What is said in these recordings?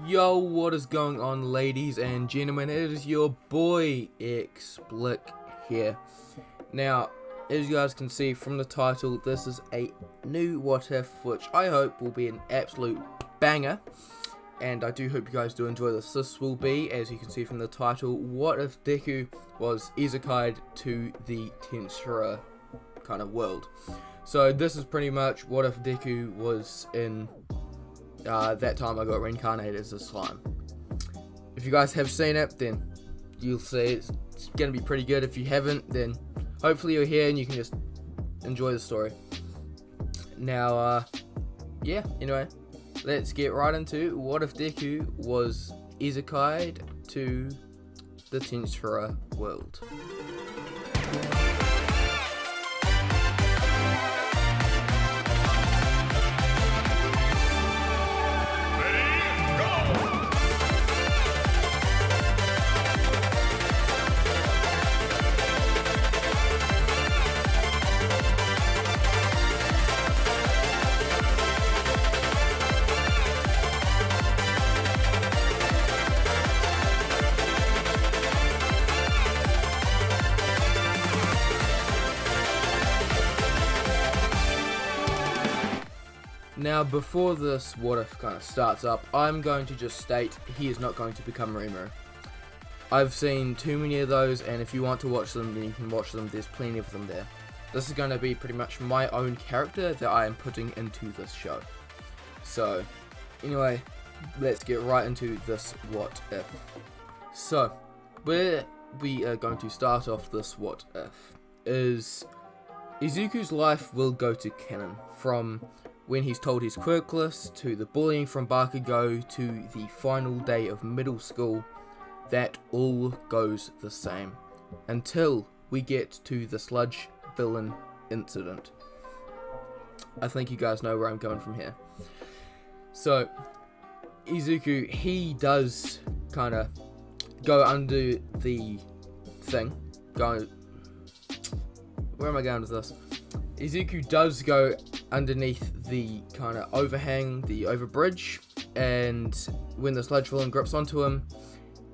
Yo, what is going on, ladies and gentlemen? It is your boy Xblick here. Now, as you guys can see from the title, this is a new What If, which I hope will be an absolute banger. And I do hope you guys do enjoy this. This will be, as you can see from the title, what if Deku was isekai'd to the Tensura kind of world. So this is pretty much what if Deku was in that time I got reincarnated as a slime. If you guys have seen it, then you'll see it's going to be pretty good. If you haven't, then hopefully you're here and you can just enjoy the story. Now, yeah, anyway, let's get right into what if Deku was isekai'd to the Tensura world. Now, before this what if kind of starts up, I'm going to just state he is not going to become Rimuru. I've seen too many of those, and if you want to watch them, then you can watch them. There's plenty of them there. This is going to be pretty much my own character that I am putting into this show. So, anyway, let's get right into this what if. So, where we are going to start off this what if is Izuku's life will go to canon, from when he's told he's quirkless, to the bullying from Bakugo, to the final day of middle school. That all goes the same, until we get to the sludge villain incident. I think you guys know where I'm going from here. So, Izuku, he does kind of go under the thing. Where am I going with this? Izuku does go underneath the kind of overhang, the overbridge, and when the sludge villain grips onto him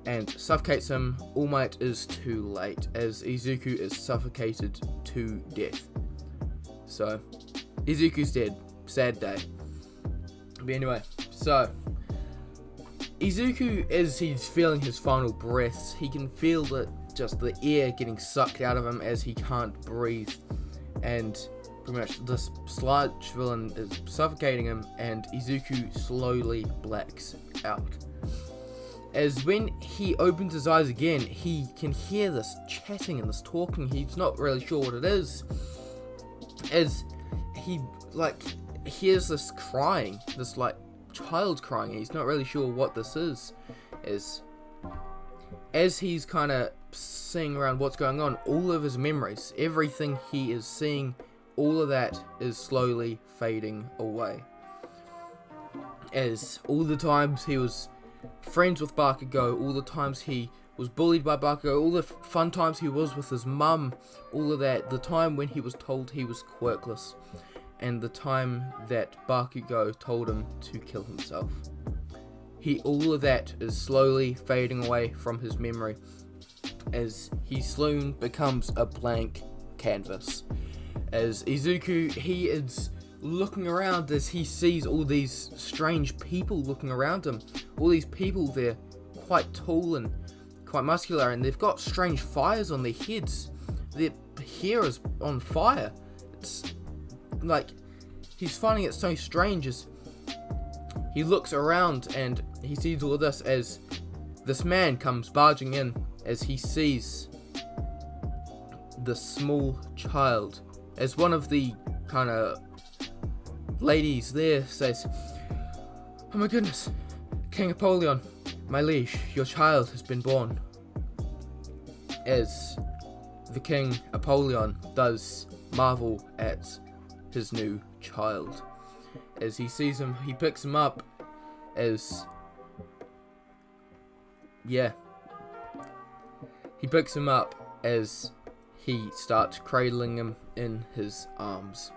and suffocates him, All Might is too late, as Izuku is suffocated to death. So, Izuku's dead. Sad day. But anyway, so Izuku, as he's feeling his final breaths, he can feel just the air getting sucked out of him as he can't breathe. And pretty much this sludge villain is suffocating him, and Izuku slowly blacks out. As when he opens his eyes again, he can hear this chatting and this talking. He's not really sure what it is. As he hears this crying, this child crying. He's not really sure what this is. As he's kind of seeing around what's going on, all of his memories, everything he is seeing, all of that is slowly fading away. As all the times he was friends with Bakugo, all the times he was bullied by Bakugo, all the fun times he was with his mum, all of that, the time when he was told he was quirkless, and the time that Bakugo told him to kill himself. All of that is slowly fading away from his memory, as he soon becomes a blank canvas. As Izuku, he is looking around as he sees all these strange people looking around him. All these people, they're quite tall and quite muscular, and they've got strange fires on their heads. Their hair is on fire. It's like, he's finding it so strange as he looks around and he sees all of this, as this man comes barging in, as he sees the small child. As one of the kind of ladies there says, "Oh my goodness, King Apollyon, my liege, your child has been born." As the King Apollyon does marvel at his new child. As he sees him, he picks him up, he picks him up as he starts cradling him in his arms.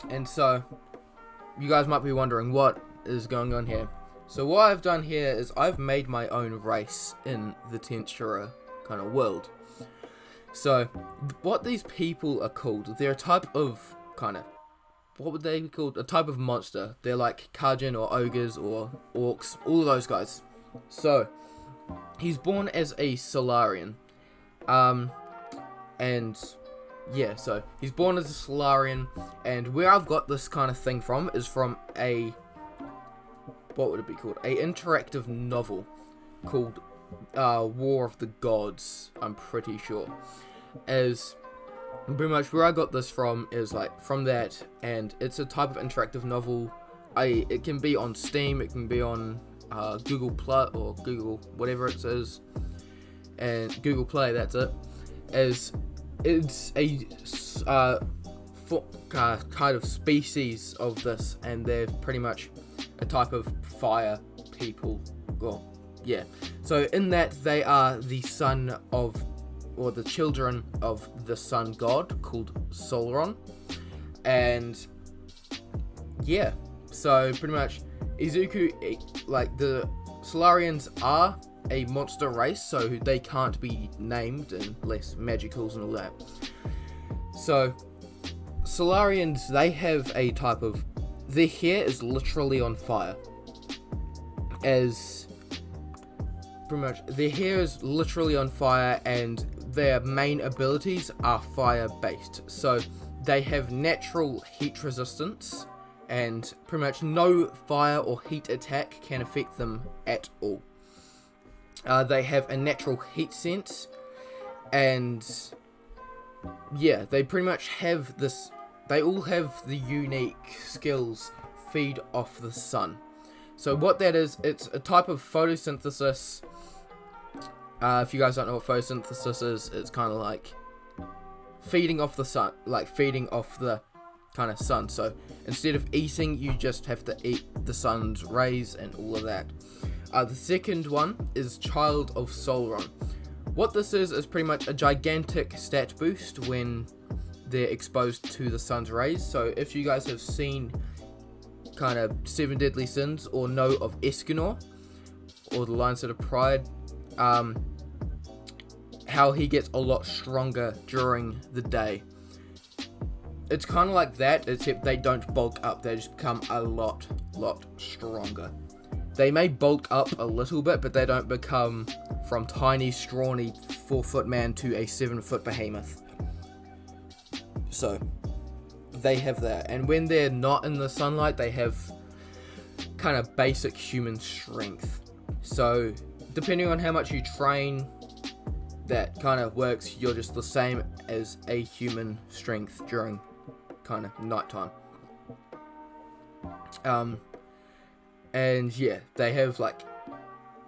And so, you guys might be wondering what is going on here. So what I've done here is I've made my own race in the Tensura kind of world. So what these people are called, they're a type of kind of, what would they be called? A type of monster. They're like Kajin or ogres or orcs, all of those guys. So he's born as a Solarian. And yeah, so he's born as a Solarian, and where I've got this kind of thing from is from a, what would it be called? A interactive novel called War of the Gods, I'm pretty sure. As pretty much where I got this from is like from that, and it's a type of interactive novel. It can be on Steam, it can be on Google Play or Google whatever it is, and Google Play, that's it. As it's a kind of species of this, and they're pretty much a type of fire people. Well, yeah. So in that, they are the son of, or the children of the sun god called Solarian. And yeah, so pretty much Izuku, like the Solarians are a monster race, so they can't be named unless magicals and all that. So Solarians, they have a type of, their hair is literally on fire. As pretty much their hair is literally on fire, and their main abilities are fire based. So they have natural heat resistance, and pretty much no fire or heat attack can affect them at all. They have a natural heat sense, and yeah, they pretty much have this, they all have the unique skills feed off the sun. So what that is, it's a type of photosynthesis. If you guys don't know what photosynthesis is, it's kind of like feeding off the sun, like feeding off the kind of sun. So instead of eating, you just have to eat the sun's rays and all of that. The second one is Child of Solarian. What this is pretty much a gigantic stat boost when they're exposed to the sun's rays. So if you guys have seen kind of Seven Deadly Sins or know of Escanor or the Lion of Pride, how he gets a lot stronger during the day. It's kind of like that, except they don't bulk up, they just become a lot stronger. They may bulk up a little bit, but they don't become from tiny, scrawny 4-foot man to a 7-foot behemoth. So they have that, and when they're not in the sunlight, they have kind of basic human strength. So depending on how much you train, that kind of works. You're just the same as a human strength during kind of nighttime. And yeah, they have like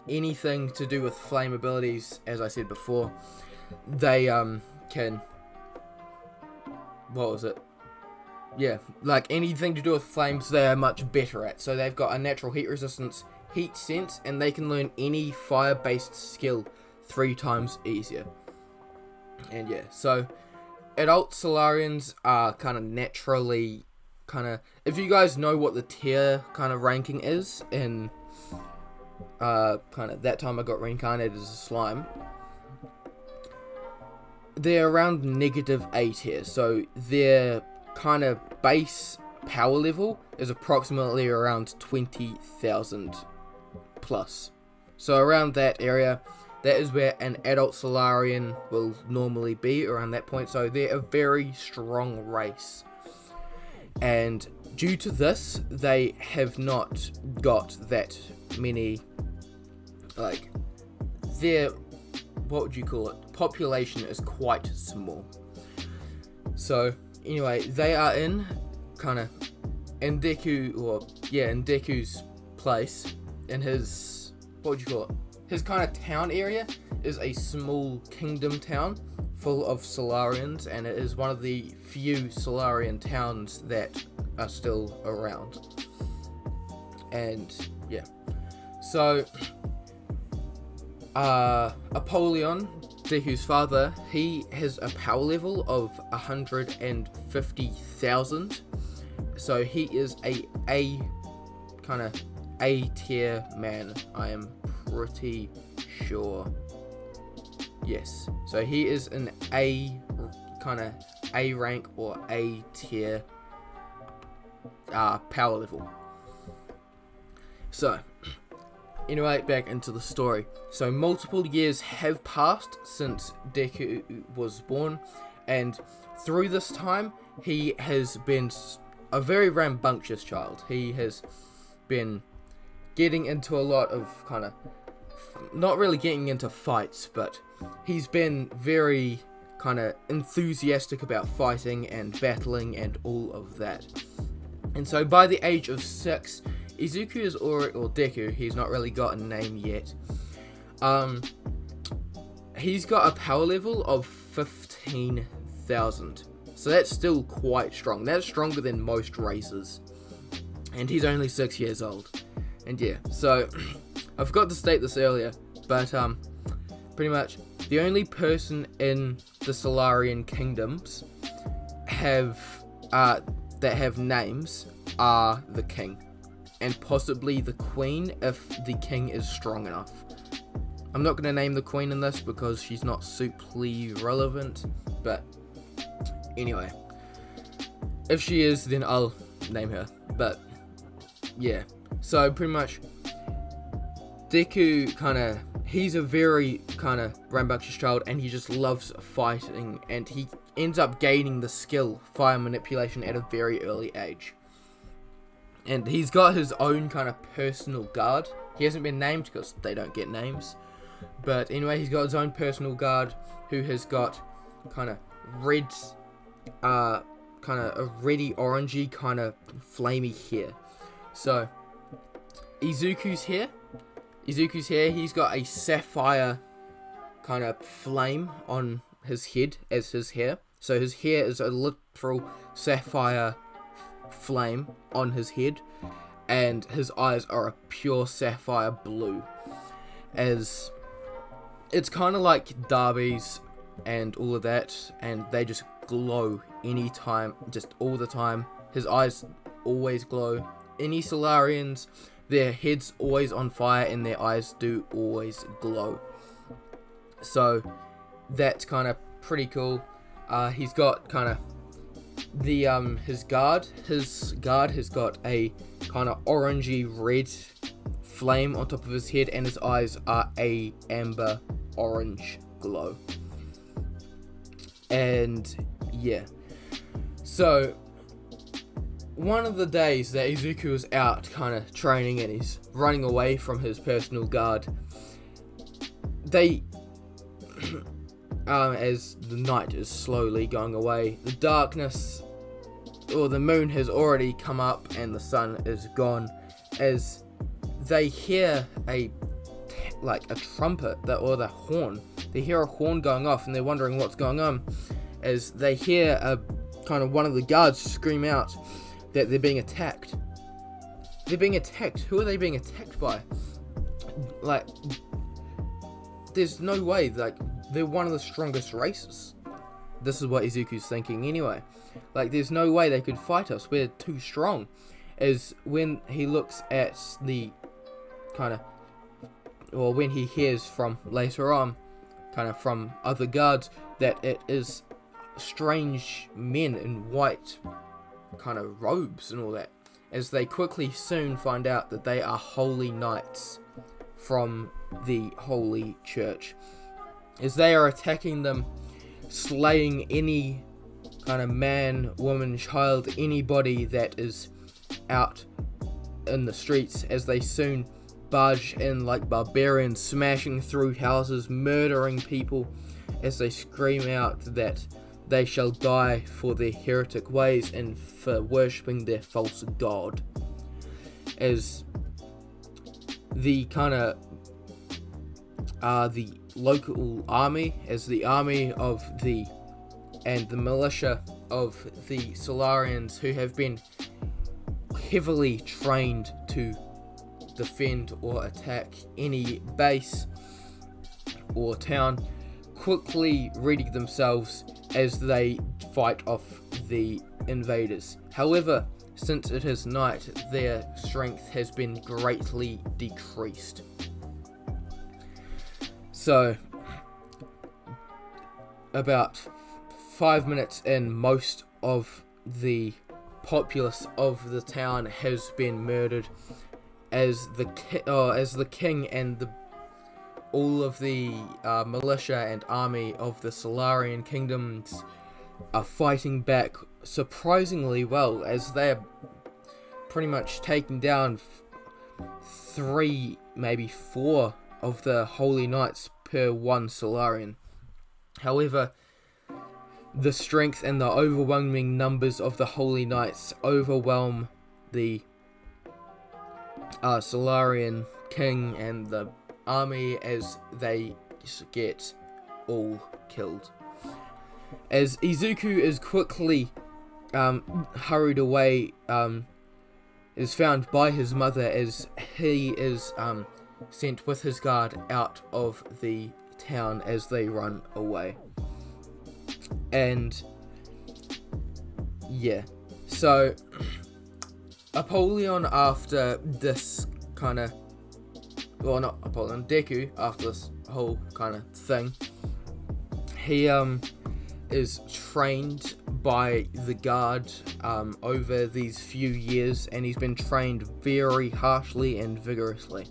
anything to do with flame abilities, as I said before. They can, what was it? Yeah, like anything to do with flames, they are much better at. So they've got a natural heat resistance, heat sense, and they can learn any fire-based skill 3 times easier. And yeah, so adult Solarians are kind of naturally if you guys know what the tier kind of ranking is in kind of that time I got reincarnated as a slime, they're around -8 here. So their kind of base power level is approximately around 20,000 plus. So around that area, that is where an adult Solarian will normally be, around that point. So they're a very strong race. And due to this, they have not got that many, like, their, what would you call it, population is quite small. So anyway, they are in Deku, or yeah, in Deku's place, in his, what would you call it, his kind of town area is a small kingdom town full of Solarians, and it is one of the few Solarian towns that are still around. And yeah, so Apollyon, Deku's father, he has a power level of 150,000. So he is a kind of A tier man, I am pretty sure. Yes, so he is an A, kind of A rank or A tier power level. So, anyway, back into the story. So multiple years have passed since Deku was born, and through this time, he has been a very rambunctious child. He has been getting into a lot of kind of, not really getting into fights, but he's been very kind of enthusiastic about fighting and battling and all of that. And so by the age of 6, Izuku is already, or Deku, he's not really got a name yet. He's got a power level of 15,000. So that's still quite strong. That's stronger than most races. And he's only 6 years old. And yeah, so I forgot to state this earlier, but pretty much the only person in the Solarian kingdoms that have names are the king. And possibly the queen if the king is strong enough. I'm not going to name the queen in this because she's not superly relevant, but anyway, if she is, then I'll name her. But yeah, so pretty much Deku he's a very kind of rambunctious child, and he just loves fighting, and he ends up gaining the skill fire manipulation at a very early age. And he's got his own kind of personal guard. He hasn't been named because they don't get names. But anyway, he's got his own personal guard who has got kind of red, kind of a reddy orangey kind of flamey hair. So, Izuku's hair, he's got a sapphire kind of flame on his head as his hair. So his hair is a literal sapphire flame on his head, and his eyes are a pure sapphire blue, as it's kind of like Darby's and all of that, and they just glow anytime, just all the time. His eyes always glow. Any Solarians, their head's always on fire and their eyes do always glow. So that's kind of pretty cool. He's got kind of his guard has got a kind of orangey red flame on top of his head, and his eyes are a amber orange glow. And yeah, so one of the days that Izuku is out kind of training and he's running away from his personal guard, they as the night is slowly going away, the darkness, or the moon has already come up and the sun is gone, as they hear a trumpet, or the horn. They hear a horn going off and they're wondering what's going on, as they hear a kind of one of the guards scream out that they're being attacked. They're being attacked. Who are they being attacked by? Like, there's no way. Like, they're one of the strongest races. This is what Izuku's thinking anyway. Like, there's no way they could fight us. We're too strong. As when he looks at the kind of, or when he hears from later on, kind of from other guards, that it is strange men in white kind of robes and all that, as they quickly soon find out that they are holy knights from the holy church, as they are attacking them, slaying any kind of man, woman, child, anybody that is out in the streets, as they soon barge in like barbarians, smashing through houses, murdering people, as they scream out that they shall die for their heretic ways and for worshipping their false god. As the kind of the local army, as the army of the militia of the Solarians, who have been heavily trained to defend or attack any base or town, quickly ready themselves as they fight off the invaders. However, since it is night, their strength has been greatly decreased. So, about 5 minutes in, most of the populace of the town has been murdered, as the king and all of the militia and army of the Solarian kingdoms are fighting back surprisingly well, as they're pretty much taking down 3, maybe 4 of the holy knights per one Solarian. However, the strength and the overwhelming numbers of the holy knights overwhelm the Solarian king and the army, as they get all killed. As Izuku is quickly hurried away, is found by his mother, as he is sent with his guard out of the town as they run away. And yeah, so Apollyon, after this kind of, well, not Apollyon, Deku, after this whole kind of thing, he is trained by the guard over these few years, and he's been trained very harshly and vigorously,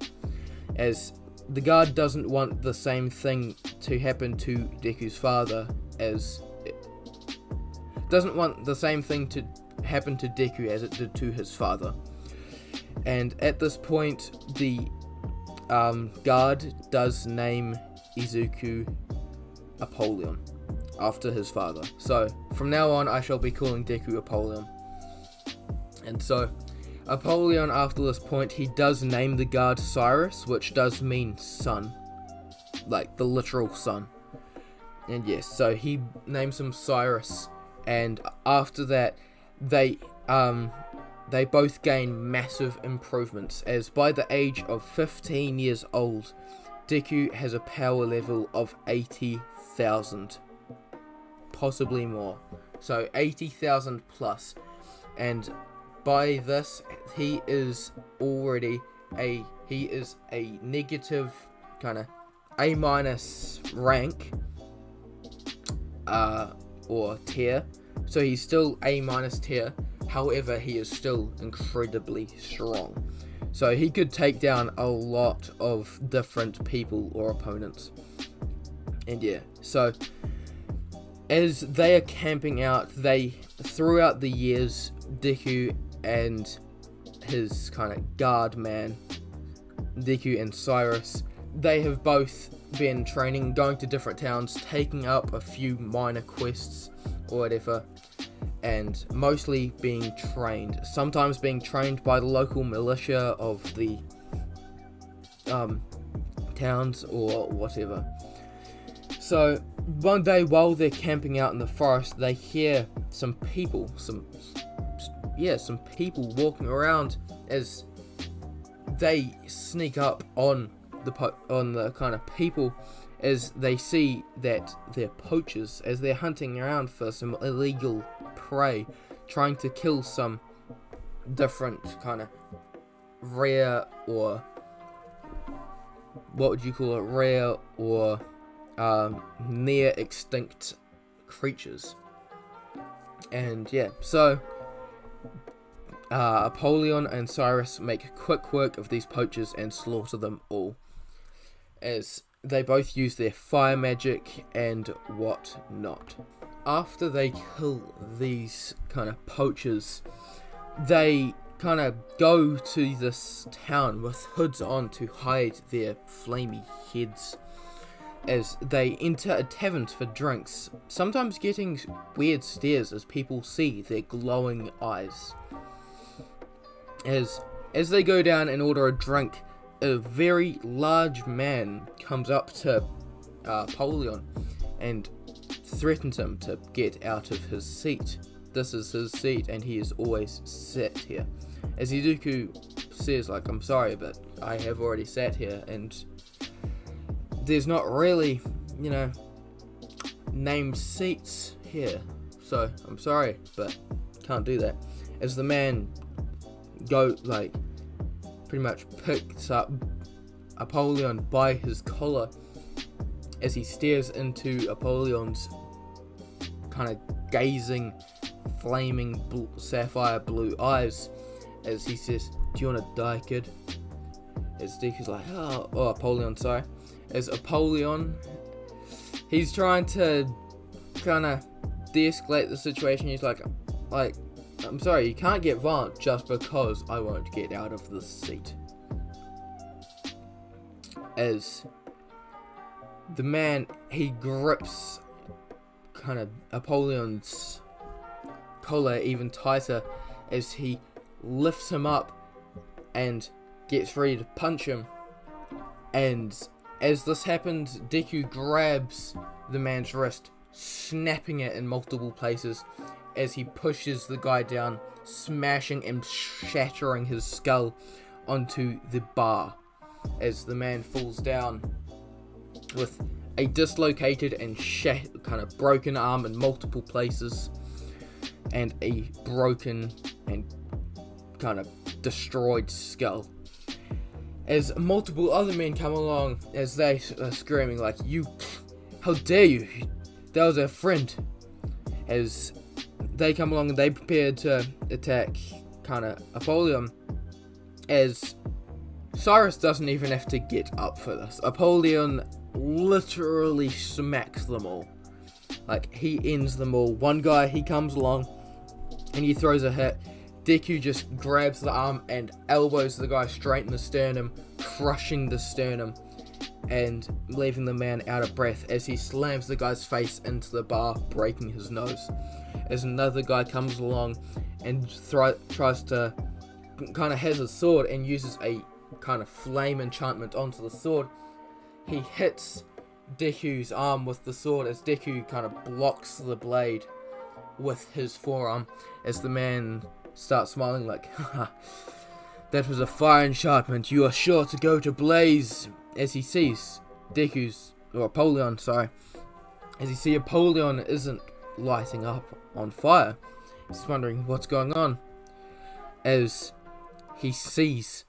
as the guard doesn't want the same thing to happen to Deku's father as it did to his father. And at this point, the guard does name Izuku Apollyon after his father. So from now on, I shall be calling Deku Apollyon. And so Apollyon, after this point, he does name the guard Cyrus, which does mean son, like the literal son. And yes, so he names him Cyrus, and after that, they both gain massive improvements, as by the age of 15 years old, Deku has a power level of 80,000, possibly more, so 80,000 plus, and by this, he is a negative kind of A- rank, or tier, so he's still A- tier, however he is still incredibly strong, so he could take down a lot of different people or opponents. And yeah, so as they are camping out, throughout the years, Deku and his kind of guard man, Deku and Cyrus, they have both been training, going to different towns, taking up a few minor quests or whatever, and mostly being trained, sometimes being trained by the local militia of the towns or whatever. So one day, while they're camping out in the forest, they hear some people walking around, as they sneak up on the kind of people, as they see that they're poachers, as they're hunting around for some illegal prey, trying to kill some different kind of rare, or what would you call it, rare or near extinct creatures. And yeah, so Apollyon and Cyrus make quick work of these poachers and slaughter them all, as they both use their fire magic and what not. After they kill these kind of poachers, they kind of go to this town with hoods on to hide their flamey heads, as they enter a tavern for drinks, sometimes getting weird stares as people see their glowing eyes. As they go down and order a drink, a very large man comes up to Apollyon and threatens him to get out of his seat. This is his seat, and he is always sat here. As Izuku says, like, I'm sorry, but I have already sat here, and there's not really, named seats here, so I'm sorry, but can't do that. as the man pretty much picks up Apollyon by his collar as he stares into Apollyon's kind of gazing, flaming sapphire blue eyes as he says, "Do you want to die, kid?" As Deku's like, oh, Apollyon, sorry. As Apollyon, he's trying to kind of de-escalate the situation. He's like, I'm sorry, you can't get violent just because I won't get out of this seat. As the man, he grips kind of Apollyon's collar even tighter as he lifts him up and gets ready to punch him. And as this happens, Deku grabs the man's wrist, snapping it in multiple places as he pushes the guy down, smashing and shattering his skull onto the bar as the man falls down with a dislocated and kind of broken arm in multiple places and a broken and kind of destroyed skull. As multiple other men come along as they are screaming like, how dare you, that was our friend. As they come along and they prepare to attack kind of Apollyon, as Cyrus doesn't even have to get up for this. Apollyon literally smacks them all. Like, he ends them all. One guy, he comes along and he throws a hit. Deku just grabs the arm and elbows the guy straight in the sternum, crushing the sternum and leaving the man out of breath as he slams the guy's face into the bar, breaking his nose. As another guy comes along and tries to kind of has a sword and uses a kind of flame enchantment onto the sword, he hits Deku's arm with the sword as Deku kind of blocks the blade with his forearm as the man starts smiling like, haha, that was a fire enchantment, you are sure to go to blaze. As he sees Apollyon, as he sees Apollyon isn't lighting up on fire, he's wondering what's going on. As he sees,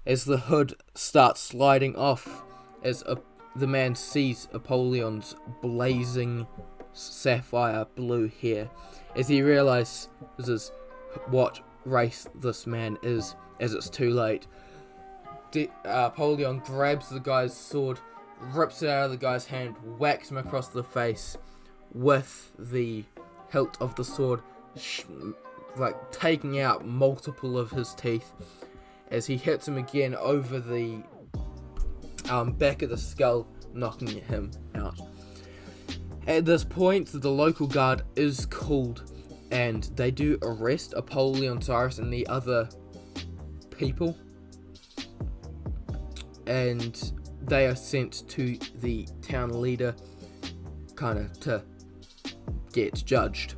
as the hood starts sliding off, as the man sees Apollyon's blazing sapphire blue hair, as he realizes what race this man is, as it's too late. Apollyon grabs the guy's sword, rips it out of the guy's hand, whacks him across the face with the hilt of the sword, taking out multiple of his teeth, as he hits him again over the back of the skull, knocking him out. At this point, the local guard is called, and they do arrest Apollyon, Cyrus, and the other people, and they are sent to the town leader to get judged.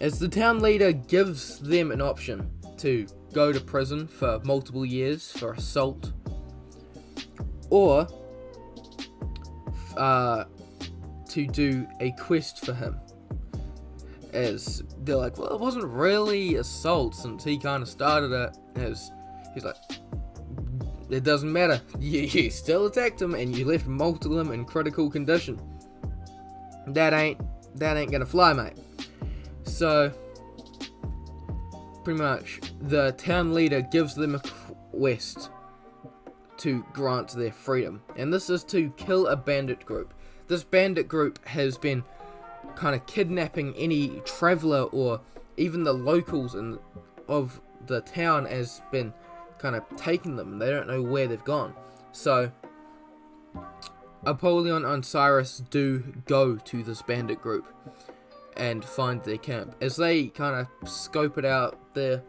As the town leader gives them an option to go to prison for multiple years for assault, or to do a quest for him. As they're like, well, it wasn't really assault since he kind of started it. As he's like, it doesn't matter. You still attacked him and you left multiple of them in critical condition. That ain't gonna fly, mate. So pretty much the town leader gives them a quest to grant their freedom, and this is to kill a bandit group. This bandit group has been kind of kidnapping any traveler or even the locals of the town, has been kind of taking them. They don't know where they've gone. So Apollyon and Cyrus do go to this bandit group and find their camp. As they kind of scope it out, they're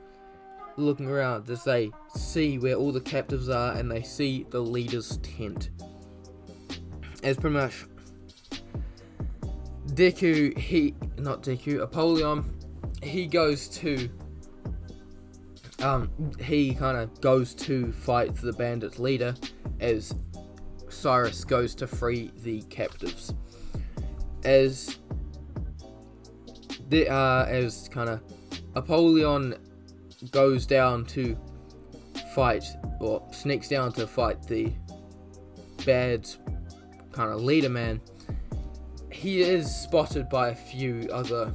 looking around as they see where all the captives are, and they see the leader's tent. As pretty much Apollyon, he goes to fight the bandit leader, as Cyrus goes to free the captives. As Apollyon goes down to fight, or sneaks down to fight the bad kind of leader man, he is spotted by a few other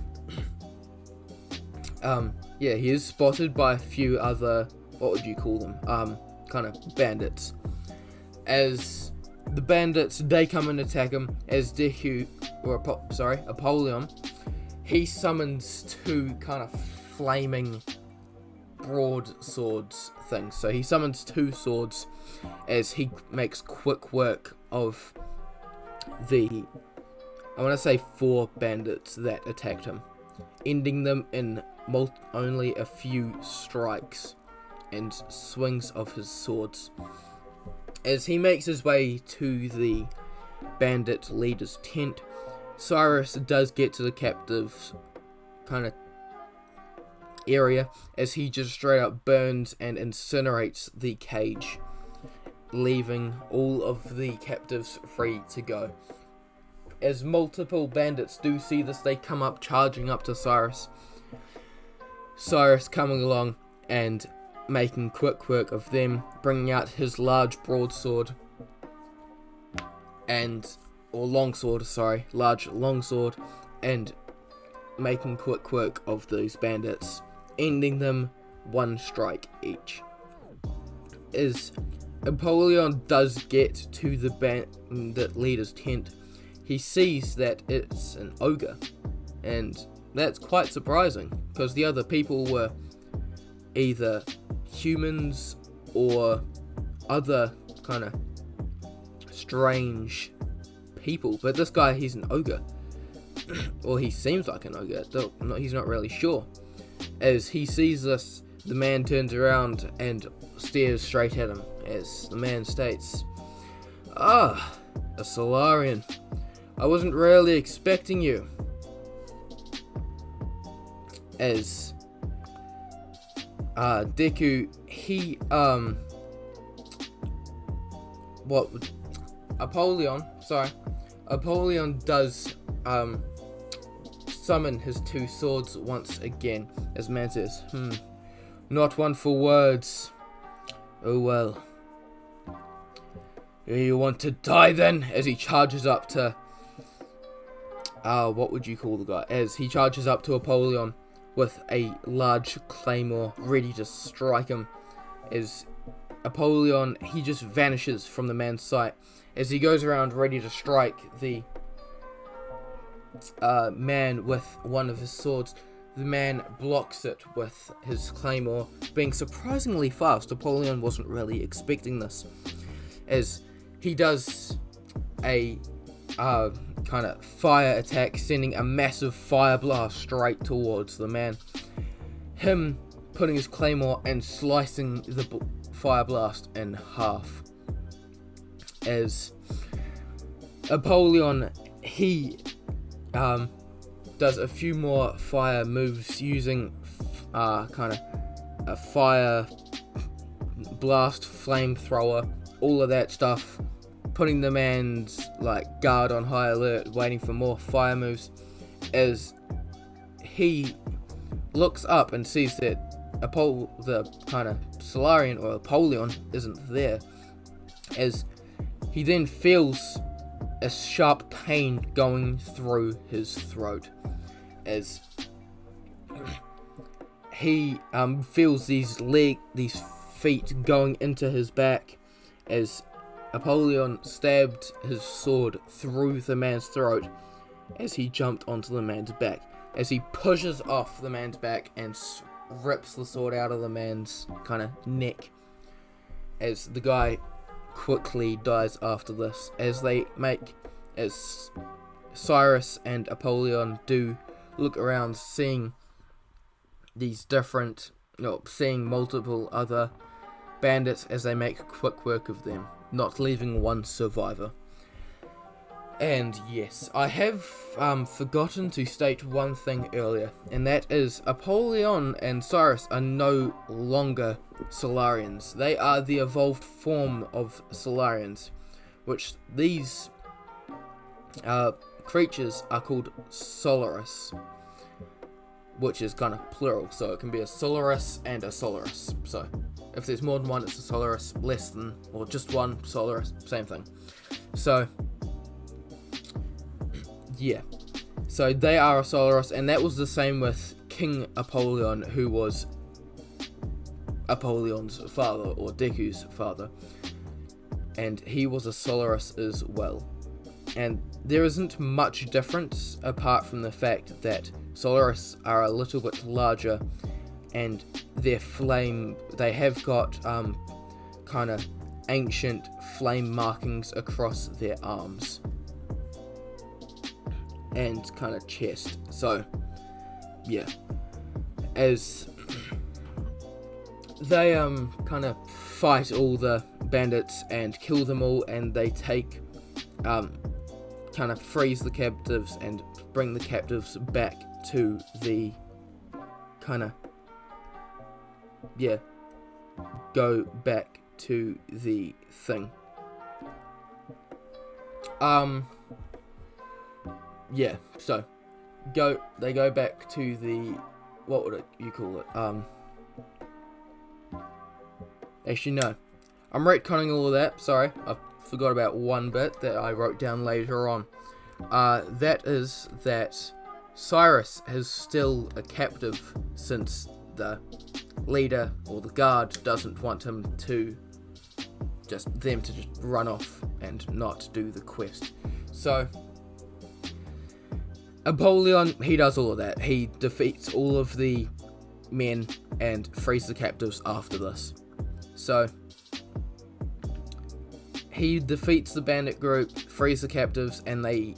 he is spotted by a few other, what would you call them, kind of bandits. As the bandits, they come and attack him. As Deku, or Apollyon, he summons two kind of flaming broadswords things. So he summons two swords as he makes quick work of the, I want to say 4 bandits that attacked him, ending them in only a few strikes and swings of his swords. As he makes his way to the bandit leader's tent, Cyrus does get to the captive's kind of area, as he just straight up burns and incinerates the cage, leaving all of the captives free to go. As multiple bandits do see this, they come up charging up to Cyrus. Cyrus coming along and making quick work of them, bringing out his large broadsword large longsword, and making quick work of those bandits, ending them 1 strike each. As Apollyon does get to the bandit leader's tent, he sees that it's an ogre, and that's quite surprising, because the other people were either humans or other kind of strange people, but this guy, he's an ogre. Or he seems like an ogre, he's not really sure. As he sees this, the man turns around and stares straight at him, as the man states, "Ah, a Solarian. I wasn't really expecting you." As Deku, he Apollyon does summon his 2 swords once again, as man says, "Not one for words. Oh well. You want to die then?" As he charges up to what would you call the guy? As he charges up to Apollyon with a large claymore, ready to strike him. As Apollyon, he just vanishes from the man's sight. As he goes around ready to strike the man with one of his swords, the man blocks it with his claymore, being surprisingly fast. Apollyon wasn't really expecting this, as he does a kind of fire attack, sending a massive fire blast straight towards the man. Him putting his claymore and slicing the fire blast in half. As Apollyon, he does a few more fire moves using kind of a fire blast, flamethrower, all of that stuff, putting the man's guard on high alert, waiting for more fire moves. As he looks up and sees that the kind of Solarian or Apollyon isn't there, as he then feels a sharp pain going through his throat, as he feels these feet going into his back, as Apollyon stabbed his sword through the man's throat as he jumped onto the man's back, as he pushes off the man's back and rips the sword out of the man's kind of neck, as the guy quickly dies after this, as Cyrus and Apollyon do look around, seeing seeing multiple other bandits, as they make quick work of them, not leaving one survivor. And yes, I have forgotten to state one thing earlier, and that is Apollyon and Cyrus are no longer Solarians. They are the evolved form of Solarians, which these creatures are called Solaris. which is kind of plural, so it can be a Solaris and a Solaris. So if there's more than one, it's a Solaris, less than, or just one Solaris, same thing. So yeah, so they are a Solaris, and that was the same with King Apollyon, who was Apollyon's father, or Deku's father, and he was a Solaris as well. And there isn't much difference apart from the fact that Solaris are a little bit larger, and their flame, they have got kind of ancient flame markings across their arms and kind of chest. So yeah, as they kind of fight all the bandits and kill them all, and they take kind of freeze the captives and bring the captives back to the kind of go back to the thing. So they go back to the, what would you call it? Actually no, I'm retconning all of that, sorry, I forgot about one bit that I wrote down later on. That is that Cyrus is still a captive, since the leader or the guard doesn't want him to just run off and not do the quest. So Apollyon, he does all of that. He defeats all of the men and frees the captives after this. So he defeats the bandit group, frees the captives, and they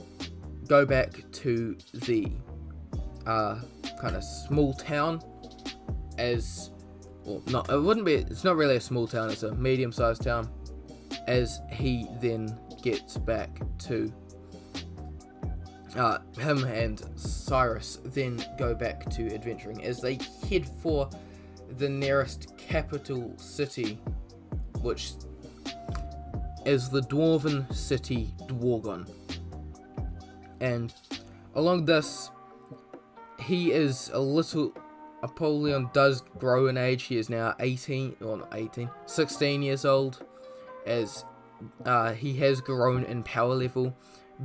go back to the kind of small town, it's not really a small town, it's a medium-sized town, as he then gets back to him and Cyrus then go back to adventuring as they head for the nearest capital city, which is the dwarven city Dwargon. And along this, Apollyon does grow in age. He is now 16 years old, as he has grown in power level,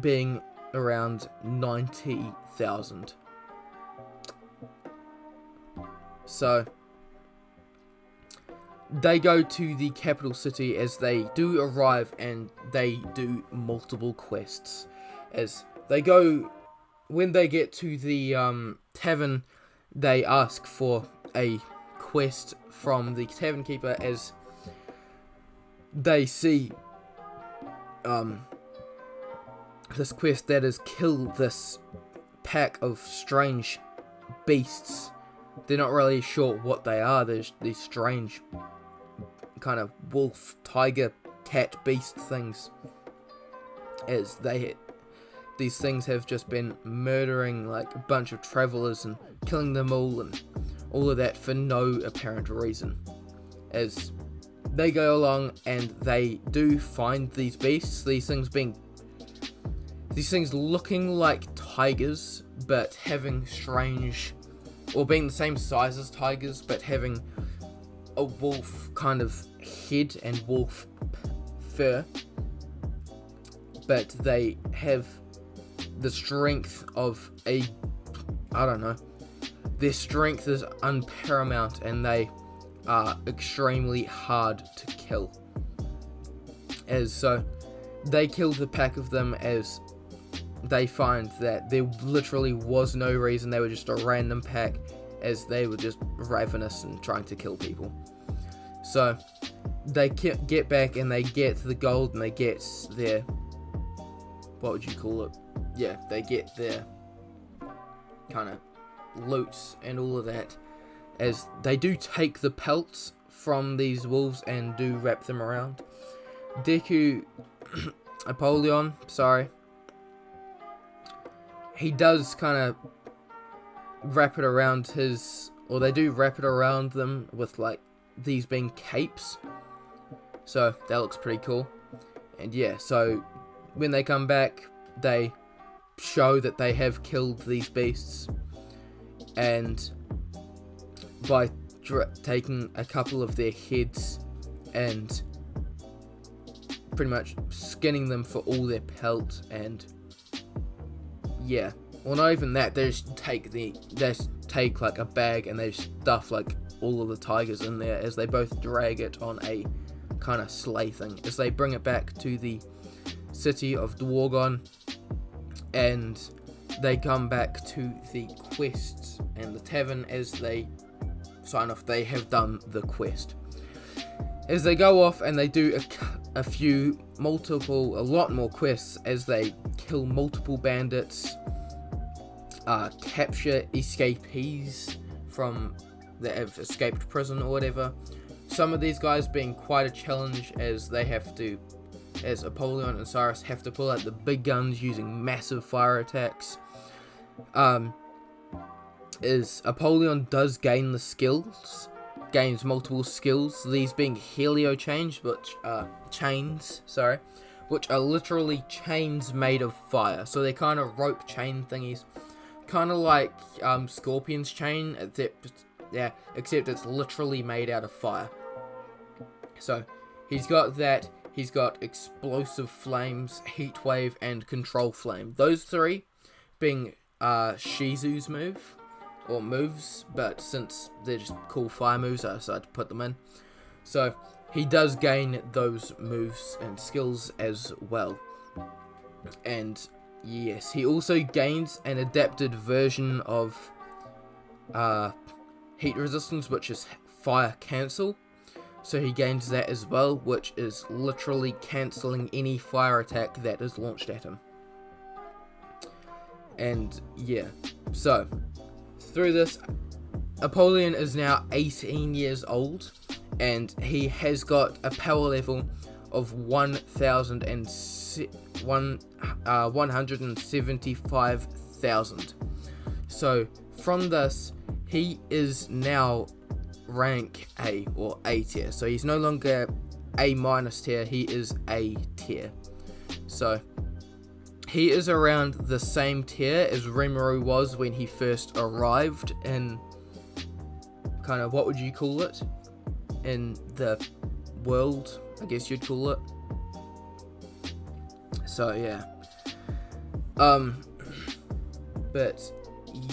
being around 90,000. So they go to the capital city as they do arrive, and they do multiple quests. As they go, when they get to the tavern, they ask for a quest from the tavern keeper, as they see this quest that is kill this pack of strange beasts. They're not really sure what they are. There's these strange kind of wolf, tiger, cat, beast things, as these things have just been murdering like a bunch of travelers and killing them all, and all of that for no apparent reason. As they go along, and they do find these beasts, these things looking like tigers, but having strange, or being the same size as tigers, but having a wolf kind of head and wolf fur, but they have the strength of their strength is unparamount, and they are extremely hard to kill. As so, they kill the pack of them, as they find that there literally was no reason. They were just a random pack, as they were just ravenous and trying to kill people. So they get back, and they get the gold, and they get their, what would you call it? Yeah, they get their kind of loots and all of that, as they do take the pelts from these wolves and do wrap them around. Apollyon, he does kind of wrap it around they do wrap it around them with like these being capes, so that looks pretty cool. And yeah, so when they come back, they show that they have killed these beasts, and by taking a couple of their heads and pretty much skinning them for all their pelt, and yeah, well, not even that, they just take like a bag and they stuff like all of the tigers in there as they both drag it on a kind of sleigh thing as they bring it back to the city of Dwargon, and they come back to the quests and the tavern as they sign off they have done the quest. As they go off and they do a lot more quests as they kill multiple bandits, capture escapees from that have escaped prison or whatever. Some of these guys being quite a challenge as they have to, as Apollyon and Cyrus have to pull out the big guns using massive fire attacks. Is Apollyon does gain the skills, gains multiple skills, these being Helio chains, which are literally chains made of fire. So they're kind of rope chain thingies, kind of like Scorpion's chain, except it's literally made out of fire. So he's got that. He's got explosive flames, heat wave, and control flame. Those three being Shizu's moves, but since they're just cool fire moves, I decided to put them in. So he does gain those moves and skills as well. And yes, he also gains an adapted version of heat resistance, which is fire cancel. So he gains that as well, which is literally cancelling any fire attack that is launched at him. And yeah, so through this, Apollyon is now 18 years old, and he has got a power level of 175,000. So from this, he is now rank A or A tier. So he's no longer A minus tier, he is A tier. So he is around the same tier as Rimuru was when he first arrived in, kind of, what would you call it, in the world, I guess you'd call it. So yeah, but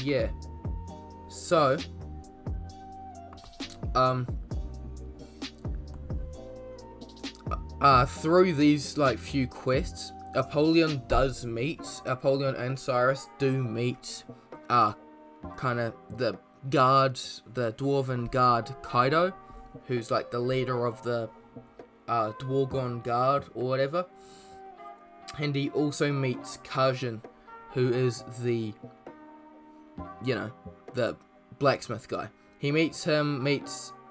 yeah, so through these like few quests, Apollyon and Cyrus do meet kind of the dwarven guard Kaido, who's like the leader of the Dwargon guard or whatever. And he also meets Kajin, who is the blacksmith guy. He meets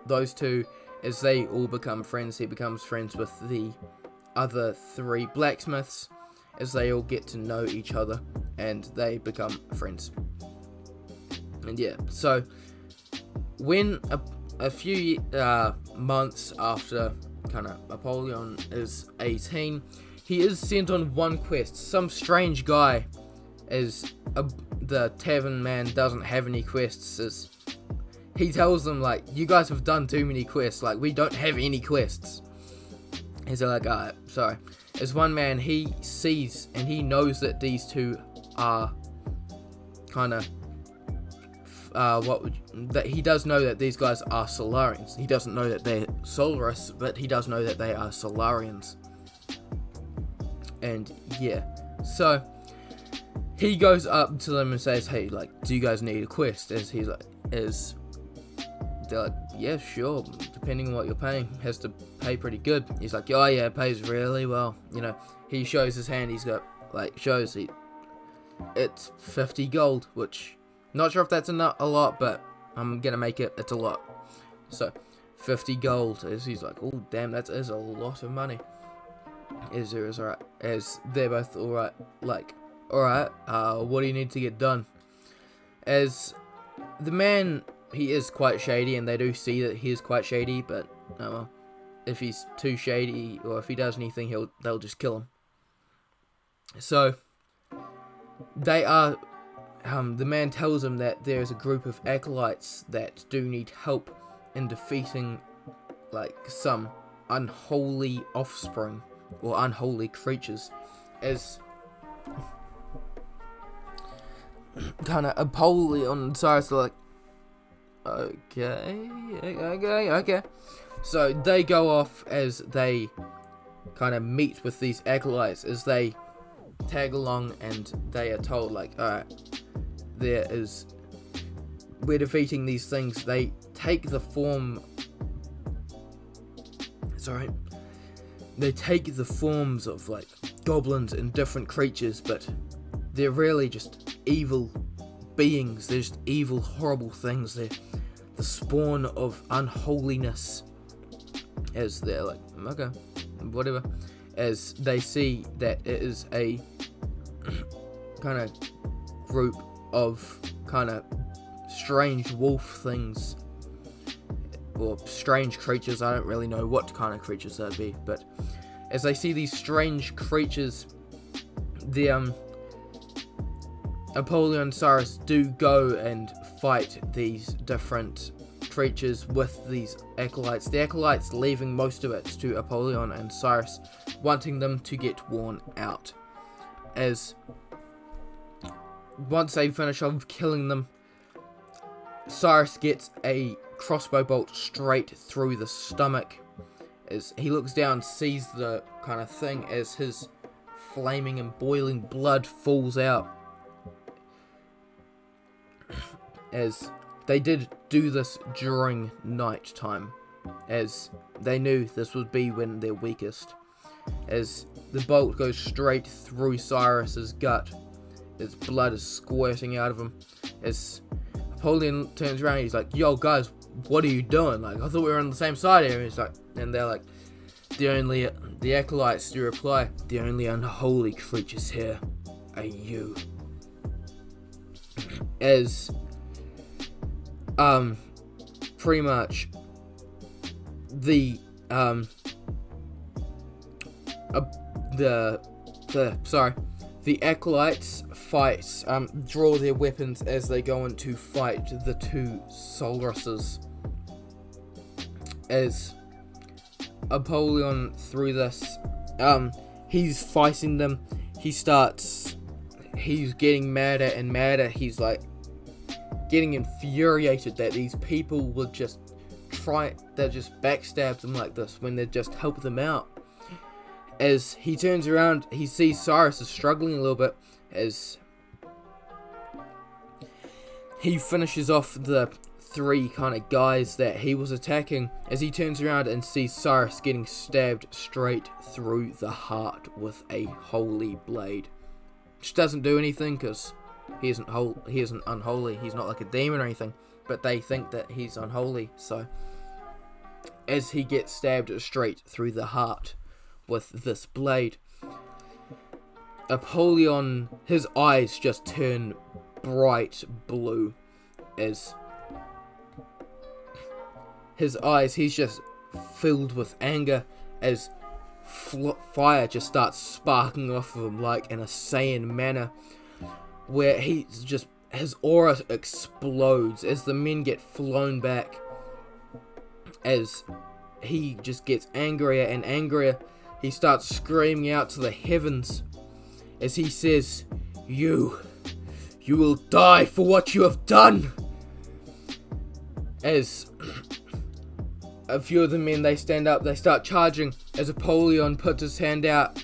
those two as they all become friends. He becomes friends with the other three blacksmiths as they all get to know each other and they become friends. And yeah, so when a few months after kind of Apollyon is 18, he is sent on one quest. Some strange guy, as the tavern man doesn't have any quests, as he tells them, like, you guys have done too many quests, like, we don't have any quests. And so like, alright, sorry. As one man, he sees and he knows that these two are kind of that he does know that these guys are Solarians. He doesn't know that they're Solarists, but he does know that they are Solarians. And yeah, so he goes up to them and says, hey, like, do you guys need a quest? They're like, yeah, sure, depending on what you're paying, has to pay pretty good. He's like, oh yeah, it pays really well. He shows his hand, he's got, like, it's 50 gold, which, not sure if that's a lot, but I'm gonna make it's a lot. So, 50 gold, as he's like, oh damn, that is a lot of money. As alright, as they're both alright, like, alright, what do you need to get done? As the man, he is quite shady, and they do see that he is quite shady, but, oh well, if he's too shady, or if he does anything, they'll just kill him. So, they are the man tells him that there's a group of acolytes that do need help in defeating like some unholy offspring or unholy creatures, as kind of Apollyon and Cyrus are like, okay. So they go off as they kind of meet with these acolytes, as they tag along, and they are told like, alright, we're defeating these things. They take the form, they take the forms of like goblins and different creatures, but they're really just evil beings. They're just evil, horrible things. They're the spawn of unholiness, as they're like, okay, whatever, as they see that it is a kind of group of kind of strange wolf things, or strange creatures. I don't really know what kind of creatures that'd be, but as they see these strange creatures, the Apollyon and Cyrus do go and fight these different creatures with these acolytes. The acolytes leaving most of it to Apollyon and Cyrus, wanting them to get worn out. As once they finish off killing them, Cyrus gets a crossbow bolt straight through the stomach. As he looks down, sees the kind of thing, as his flaming and boiling blood falls out. As they did do this during night time, as they knew this would be when they're weakest. As the bolt goes straight through Cyrus's gut, his blood is squirting out of him. As Apollyon turns around, he's like, yo guys, what are you doing? Like, I thought we were on the same side here. And he's like, and they're like, the acolytes do reply, the only unholy creatures here are you. As pretty much the acolytes fight, draw their weapons as they go in to fight the two Solarises. As Apollyon, through this, he's fighting them, he's getting madder and madder. He's like getting infuriated that these people would just backstab them like this when they just help them out. As he turns around, he sees Cyrus is struggling a little bit, as he finishes off the three kind of guys that he was attacking, as he turns around and sees Cyrus getting stabbed straight through the heart with a holy blade. Which doesn't do anything, because he isn't unholy, he's not like a demon or anything, but they think that he's unholy. So as he gets stabbed straight through the heart with this blade, Apollyon, his eyes just turn bright blue, as his eyes, he's just filled with anger, as fire just starts sparking off of him like in a Saiyan manner, where his aura explodes as the men get flown back, as he just gets angrier and angrier. He starts screaming out to the heavens as he says, You will die for what you have done. As a few of the men, they stand up, they start charging, as Apollyon puts his hand out,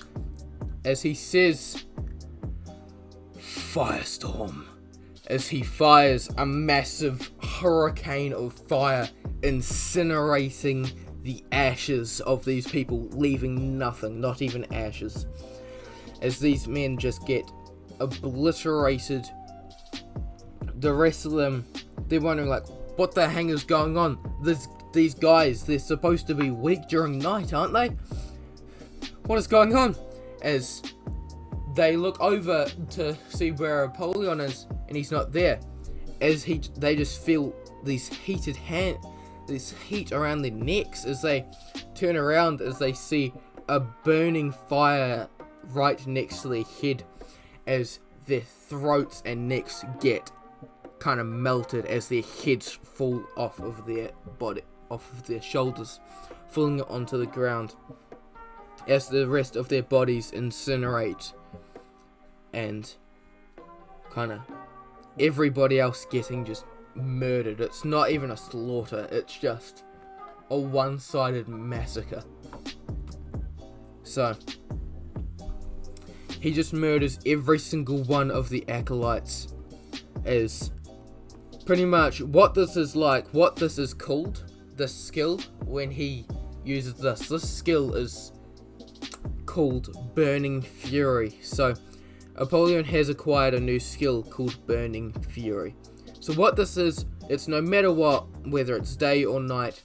as he says, Firestorm, as he fires a massive hurricane of fire, incinerating the ashes of these people, leaving nothing, not even ashes. As these men just get obliterated, the rest of them, they're wondering like, what the hell is going on? These guys, they're supposed to be weak during night, aren't they? What is going on? As they look over to see where Apollyon is, and he's not there. As they just feel this heat around their necks, as they turn around, as they see a burning fire right next to their head, as their throats and necks get kind of melted as their heads fall off of their body, off of their shoulders, falling onto the ground as the rest of their bodies incinerate, and kind of everybody else getting just murdered. It's not even a slaughter, it's just a one-sided massacre. So he just murders every single one of the acolytes. Is pretty much what this is like, what this is called, this skill, when he uses this skill is called Burning Fury. So Apollyon has acquired a new skill called Burning Fury. So what this is, it's no matter what, whether it's day or night,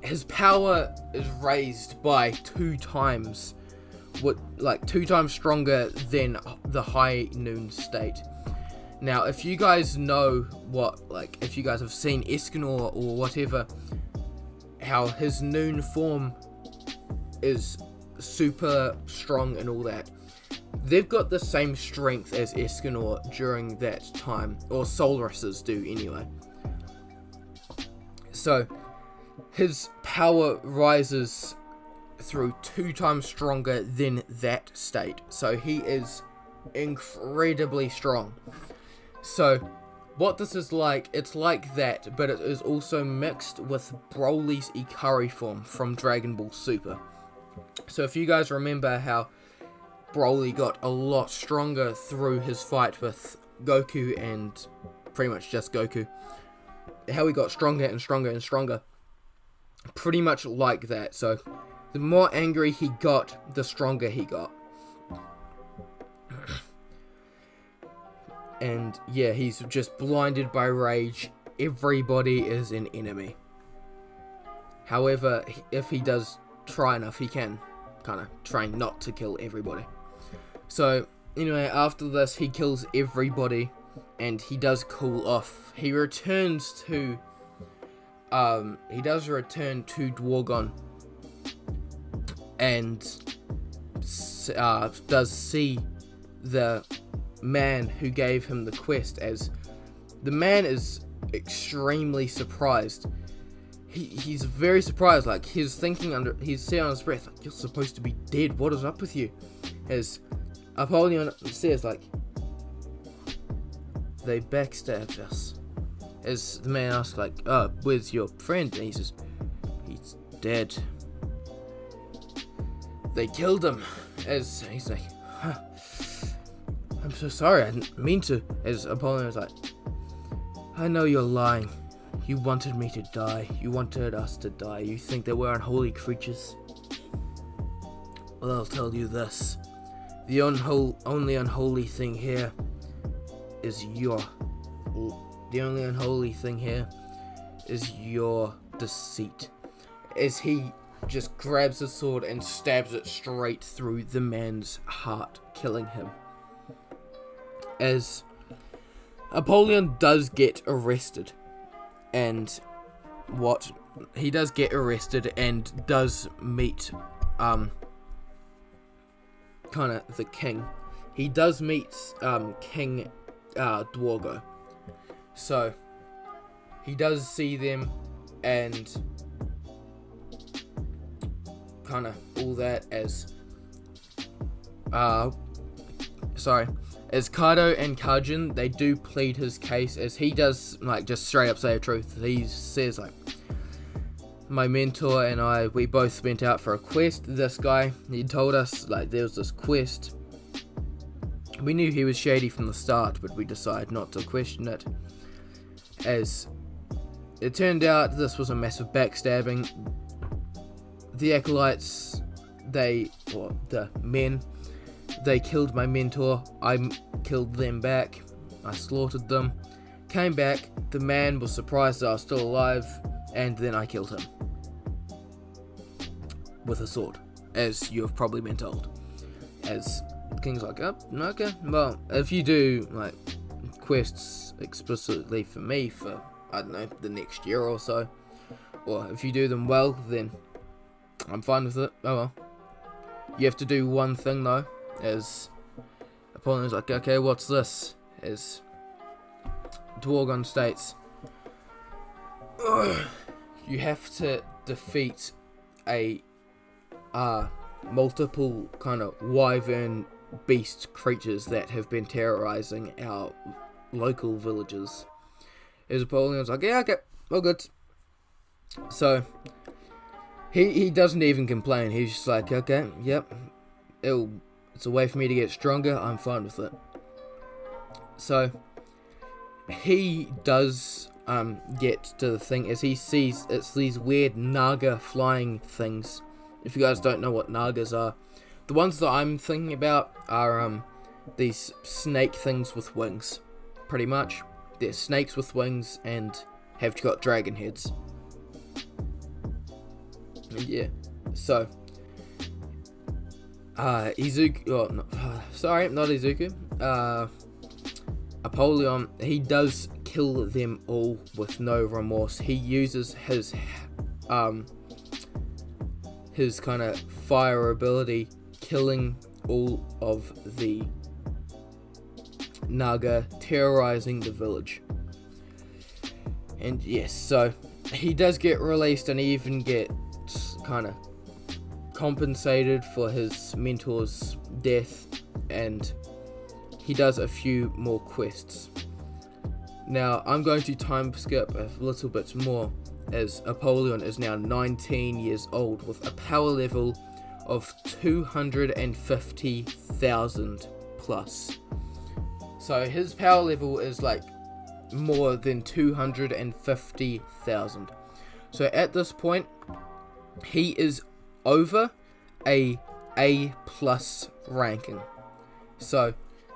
his power is raised by 2 times, like 2 times stronger than the high noon state. Now, if you guys know what, like, if you guys have seen Escanor or whatever, how his noon form is super strong and all that, they've got the same strength as Escanor during that time, or Solarises do anyway. So his power rises through 2 times stronger than that state. So he is incredibly strong. So what this is like, it's like that, but it is also mixed with Broly's Ikari form from Dragon Ball Super. So if you guys remember how Broly got a lot stronger through his fight with Goku, and pretty much just Goku, how he got stronger and stronger and stronger, pretty much like that. So the more angry he got, the stronger he got. And yeah, he's just blinded by rage. Everybody is an enemy. However, if he does try enough, he can kind of train not to kill everybody. So anyway, after this, he kills everybody and he does cool off. He returns to Dwargon and does see the man who gave him the quest, as the man is extremely surprised. He's very surprised, like he's thinking he's saying on his breath, like, you're supposed to be dead, what is up with you? As Apollyon says, like, they backstabbed us. As the man asks, like, where's your friend? And he says, he's dead. They killed him. As he's like, I'm so sorry, I didn't mean to. As Apollyon is like, I know you're lying. You wanted me to die. You wanted us to die. You think that we're unholy creatures? Well, I'll tell you this. The only unholy thing here is the only unholy thing here is your deceit. As he just grabs his sword and stabs it straight through the man's heart, killing him. As Apollyon does get arrested, and he does get arrested and does meet kind of the king. He does meet King Dwargon. So he does see them and kind of all that, as Kaido and Kajin, they do plead his case, as he does, like, just straight up say the truth. He says, like, my mentor and I, we both went out for a quest. This guy, he told us, like, there was this quest. We knew he was shady from the start, but we decided not to question it. As it turned out, this was a massive backstabbing. The acolytes, the men, they killed my mentor. I killed them back. I slaughtered them. Came back. The man was surprised that I was still alive, and then I killed him with a sword, as you have probably been told. As the king's like, oh, okay. Well, if you do like quests explicitly for me for, I don't know, the next year or so, or if you do them well, then I'm fine with it. Oh well. You have to do one thing though, as Apollion's like, okay, what's this? As Dwargon states, you have to defeat a multiple kind of wyvern beast creatures that have been terrorizing our local villages. As Apollion's like, yeah, okay, all good. So he doesn't even complain. He's just like, okay, yep, it's a way for me to get stronger. I'm fine with it. So he does get to the thing as he sees it's these weird naga flying things. If you guys don't know what nagas are, the ones that I'm thinking about are these snake things with wings. Pretty much, they're snakes with wings and have got dragon heads. Yeah, so Izuku, not Izuku, Apollyon, he does kill them all with no remorse. He uses his kind of fire ability, killing all of the Naga, terrorizing the village. And yes, so he does get released and he even gets kind of compensated for his mentor's death, and he does a few more quests. Now, I'm going to time skip a little bit more, as Apollyon is now 19 years old with a power level of 250,000 plus. So his power level is like more than 250,000. So at this point, he is over a plus ranking. So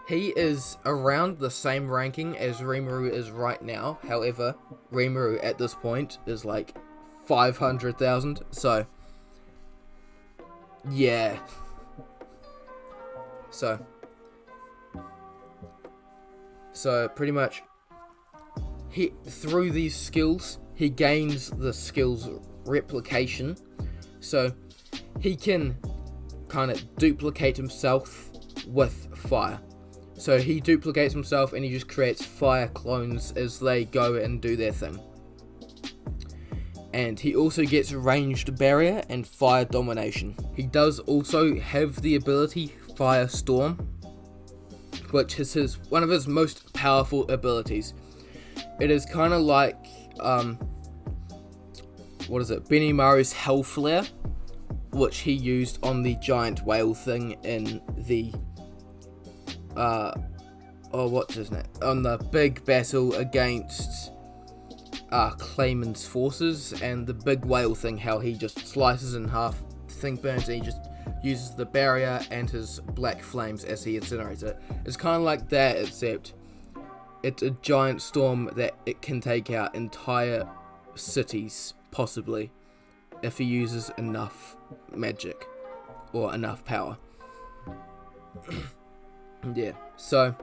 he is around the same ranking as Rimuru is right now. However, Rimuru at this point is like 500,000. Yeah. So pretty much, through these skills, he gains the skills replication. So he can kind of duplicate himself with fire. So he duplicates himself and he just creates fire clones as they go and do their thing. And he also gets ranged barrier and fire domination. He does also have the ability Firestorm, which is one of his most powerful abilities. It is kind of like Benimaru's Hellflare, which he used on the giant whale thing in the on the big battle against Clayman's forces, and the big whale thing, how he just slices in half, the thing burns, and he just uses the barrier and his black flames as he incinerates it. It's kind of like that, except it's a giant storm that it can take out entire cities, possibly, if he uses enough magic or enough power. Yeah, so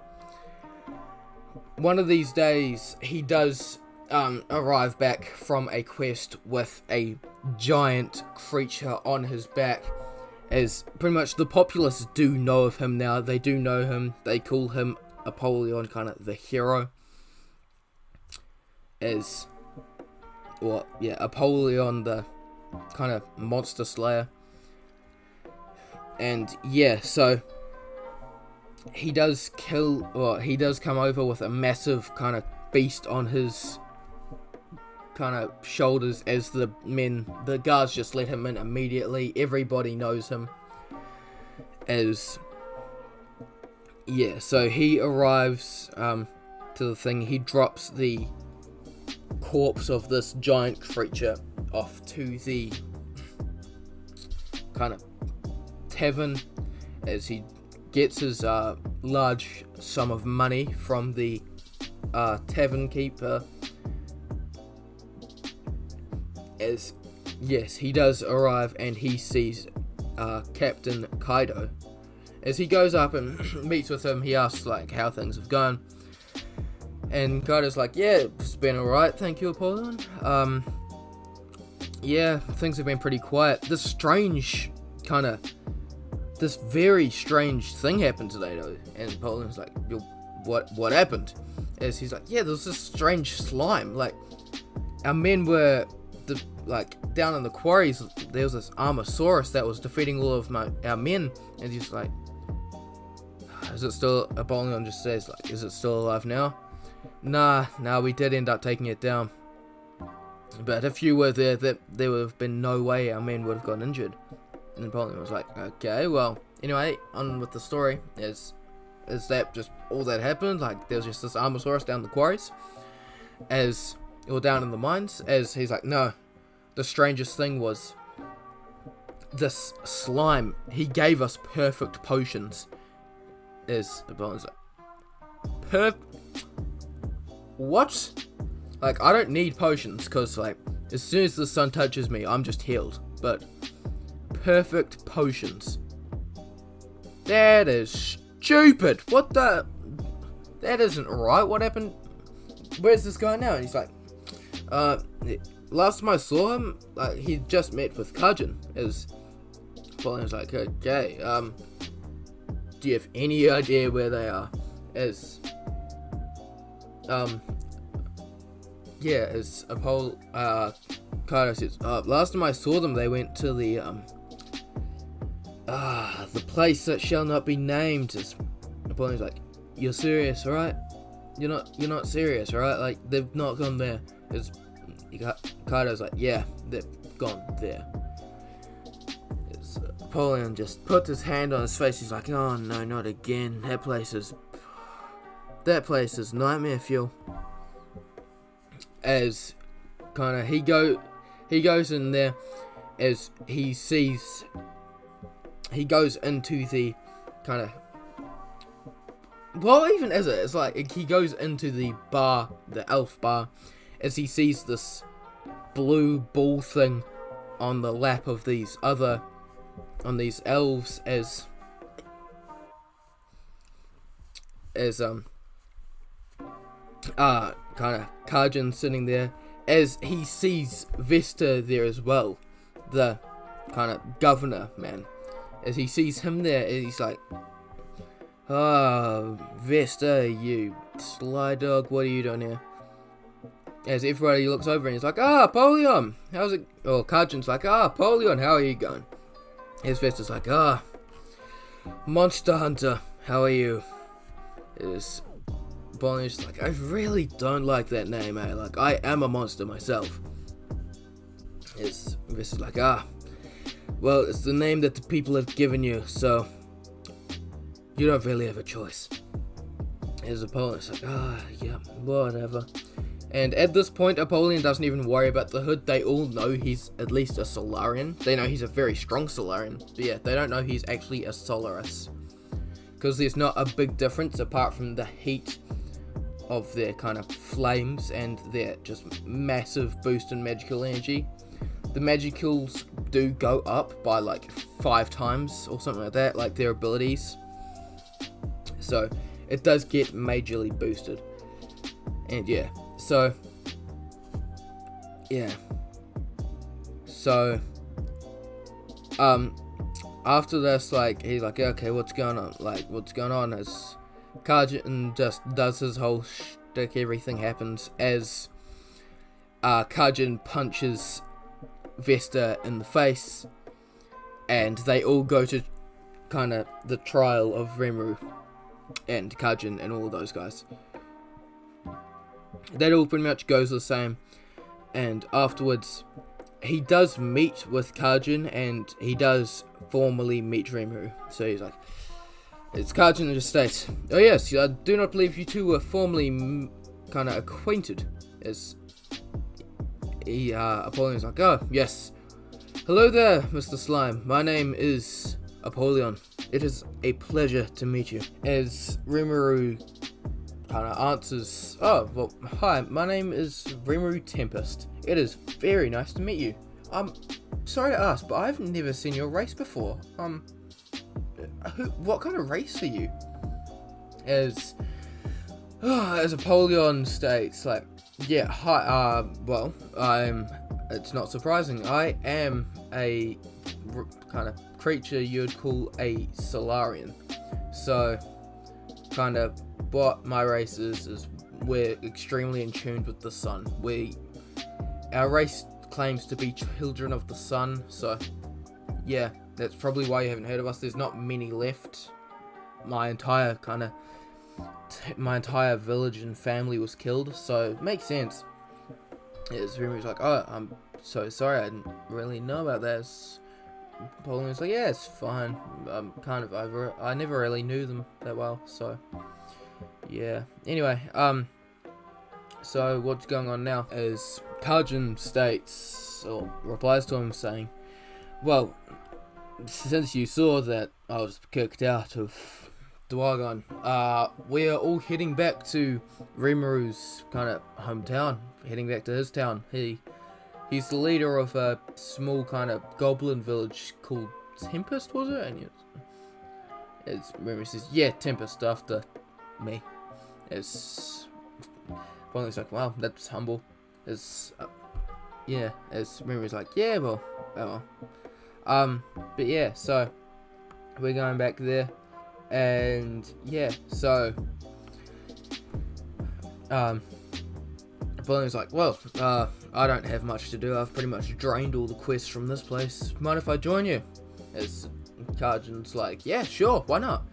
one of these days he does arrive back from a quest with a giant creature on his back, as pretty much the populace do know of him now. They do know him. They call him Apollyon, kind of the hero. Apollyon, the kind of monster slayer. And yeah, so he does come over with a massive kind of beast on his kind of shoulders, as the guards just let him in immediately. Everybody knows him. So he arrives to the thing. He drops the corpse of this giant creature off to the kind of tavern, as he gets his large sum of money from the tavern keeper. He does arrive and he sees Captain Kaido. As he goes up and meets with him, he asks like how things have gone. And Kaido's like, yeah, it's been alright, thank you, Apollyon. Yeah, things have been pretty quiet. This strange kind of this very strange thing happened today though. And Apollion's like, yo, what happened? As he's like, yeah, there was this strange slime. Like, our men were down in the quarries. There was this Armosaurus that was defeating all of our men. And he's like, is it still? Apollyon just says, like, is it still alive now? Nah, we did end up taking it down. But if you were there, there would have been no way our men would have gotten injured. And Apollyon was like, okay, well, anyway, on with the story. Is that just all that happened? Like, there was just this Armosaurus down the quarries, or down in the mines. As he's like, no, the strangest thing was this slime. He gave us perfect potions. As Apollion's like, what? Like, I don't need potions, because, like, as soon as the sun touches me, I'm just healed. But perfect potions. That is stupid. What the? That isn't right. What happened? Where's this guy now? And he's like, last time I saw him, like, he just met with Kajin. As Apollion's like, okay, do you have any idea where they are? As Kaido says, last time I saw them, they went to the place that shall not be named. As Apollion's like, you're serious, right? You're not serious, right? Like, they've not gone there. As Kaido's like, yeah, they've gone there. As Apollyon just puts his hand on his face. He's like, oh no, not again. That place is nightmare fuel. As kind of he goes in there, as he goes into the kind of, well, even as it's like, he goes into the bar, the elf bar, as he sees this blue ball thing on the lap of these elves, as kind of Kajin sitting there, as he sees Vesta there as well, the kind of governor man. As he sees him there, he's like, oh, Vesta, you sly dog, what are you doing here? As everybody looks over and he's like, Apollyon, how's it? Oh, Kajin's like, Apollyon, how are you going? As Vesta's like, Monster Hunter, how are you? As Apollion's like, I really don't like that name, eh? Like, I am a monster myself. As Vesta's like, well, it's the name that the people have given you, so you don't really have a choice. As Apollion's like, yeah, whatever. And at this point, Apollyon doesn't even worry about the hood. They all know he's at least a Solarian. They know he's a very strong Solarian. But yeah, they don't know he's actually a Solaris. Because there's not a big difference apart from the heat of their kind of flames and their just massive boost in magical energy. The magicals do go up by like 5 times or something like that, like their abilities. So it does get majorly boosted. And yeah, so after this, like, he's like, okay, what's going on? Like, what's going on? As Kajin just does his whole shtick, everything happens as Kajin punches Vesta in the face, and they all go to kind of the trial of Rimuru and Kajin and all of those guys. That all pretty much goes the same, and afterwards he does meet with Kajin, and he does formally meet Rimuru. So he's like, it's Kajin just states, oh yes, I do not believe you two were formally kind of acquainted. As Apollion's like, oh yes, hello there, Mr. Slime, my name is Apollyon, it is a pleasure to meet you. As Rimuru kind of answers, oh, well, hi, my name is Rimuru Tempest, it is very nice to meet you. Sorry to ask, but I've never seen your race before. What kind of race are you? As Apollyon states, like, yeah, hi, well, it's not surprising, I am a kind of creature you'd call a Solarian. So, kind of what my race is we're extremely in tune with the sun. Our race claims to be children of the sun, so yeah, that's probably why you haven't heard of us. There's not many left. My entire village and family was killed, so it makes sense. It's Rimuru's like, oh, I'm so sorry, I didn't really know about this. Pauline's like, yeah, it's fine. I'm kind of over it. I never really knew them that well, so yeah. Anyway, so what's going on now is Kajin states, or replies to him saying, well, since you saw that I was kicked out of Dwargon, we are all heading back to Rimuru's kind of hometown, heading back to his town. He's the leader of a small kind of goblin village called Tempest, was it? And Rimuru says, yeah, Tempest, after me. It's like, wow, that's humble. Rimuru's like, yeah, well, oh well. But yeah, so we're going back there, and yeah, so Pauline's like, well, I don't have much to do. I've pretty much drained all the quests from this place. Mind if I join you? As Kajin's like, yeah, sure, why not?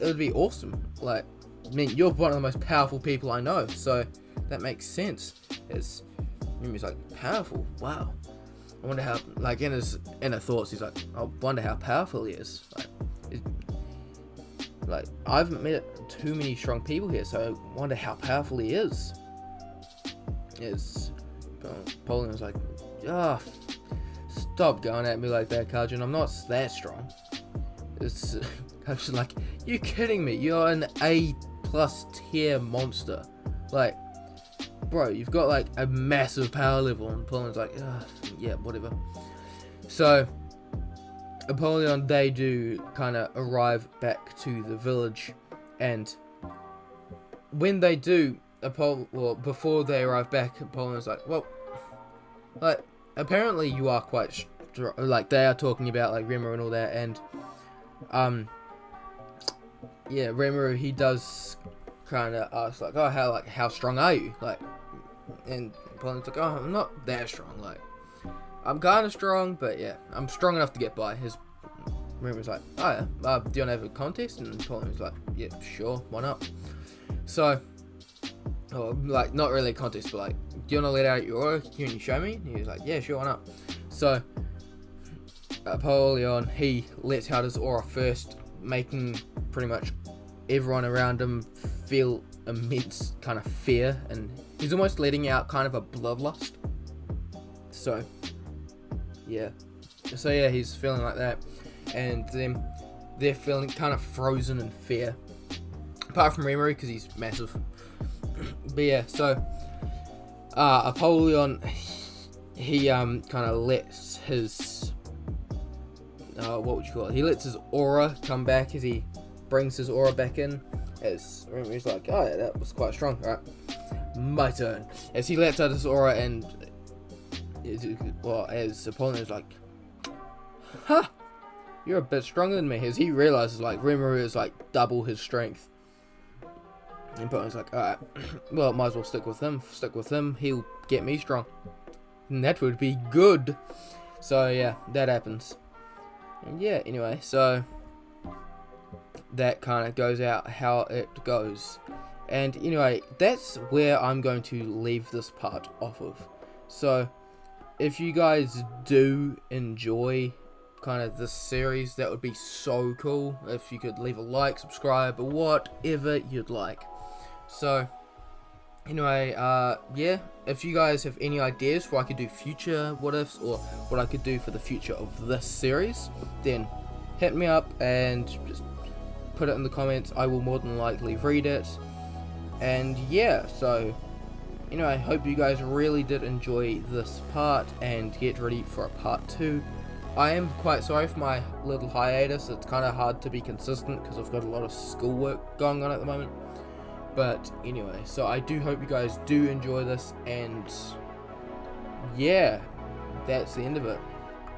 It would be awesome. Like, I mean, you're one of the most powerful people I know, so that makes sense. Rimuru's like, powerful? Wow. I wonder how, like, in his inner thoughts, he's like, I wonder how powerful he is. Like, I haven't met too many strong people here, so I wonder how powerful he is. Pauline was like, stop going at me like that, Kajin. I'm not that strong. Kajin's like, you kidding me? You're an A+ tier monster. Like, bro, you've got like a massive power level. And Pauline's like, yeah, whatever. So Apollyon, they do kind of arrive back to the village, and when they do, before they arrive back, Apollon's like, well, like, apparently you are quite like, they are talking about like Rimuru and all that, and yeah, Rimuru, he does kind of ask like, oh, how strong are you? Like, and Apollon's like, oh, I'm not that strong. Like, I'm kind of strong, but yeah, I'm strong enough to get by. Rimuru's like, oh yeah, do you want to have a contest? And Apollon's like, yeah, sure, why not? So, like, not really a contest, but like, do you want to let out your aura? Can you show me? And he was like, yeah, sure, why not? So Apollyon, he lets out his aura first, making pretty much everyone around him feel immense kind of fear, and he's almost letting out kind of a bloodlust. So yeah, he's feeling like that, and then they're feeling kind of frozen in fear, apart from Rimuru because he's massive. But yeah, so Apollyon, he kind of lets his he lets his aura come back as he brings his aura back in, as Rimuru's like, oh yeah, that was quite strong. Alright, my turn. As he lets out his aura, and as Apollyon's like, ha, you're a bit stronger than me, as he realizes like Rimuru is like double his strength. And Apollion's like, alright, well, might as well stick with him, he'll get me strong. And that would be good. So yeah, that happens. And yeah, anyway, so that kind of goes out how it goes. And anyway, that's where I'm going to leave this part off of. So if you guys do enjoy kind of this series, that would be so cool if you could leave a like, subscribe, or whatever you'd like. So anyway, yeah, if you guys have any ideas for what I could do future what ifs, or what I could do for the future of this series, then hit me up and just put it in the comments. I will more than likely read it. And yeah, so anyway, I hope you guys really did enjoy this part and get ready for a part 2. I am quite sorry for my little hiatus. It's kind of hard to be consistent because I've got a lot of schoolwork going on at the moment. But anyway, so I do hope you guys do enjoy this, and yeah, that's the end of it.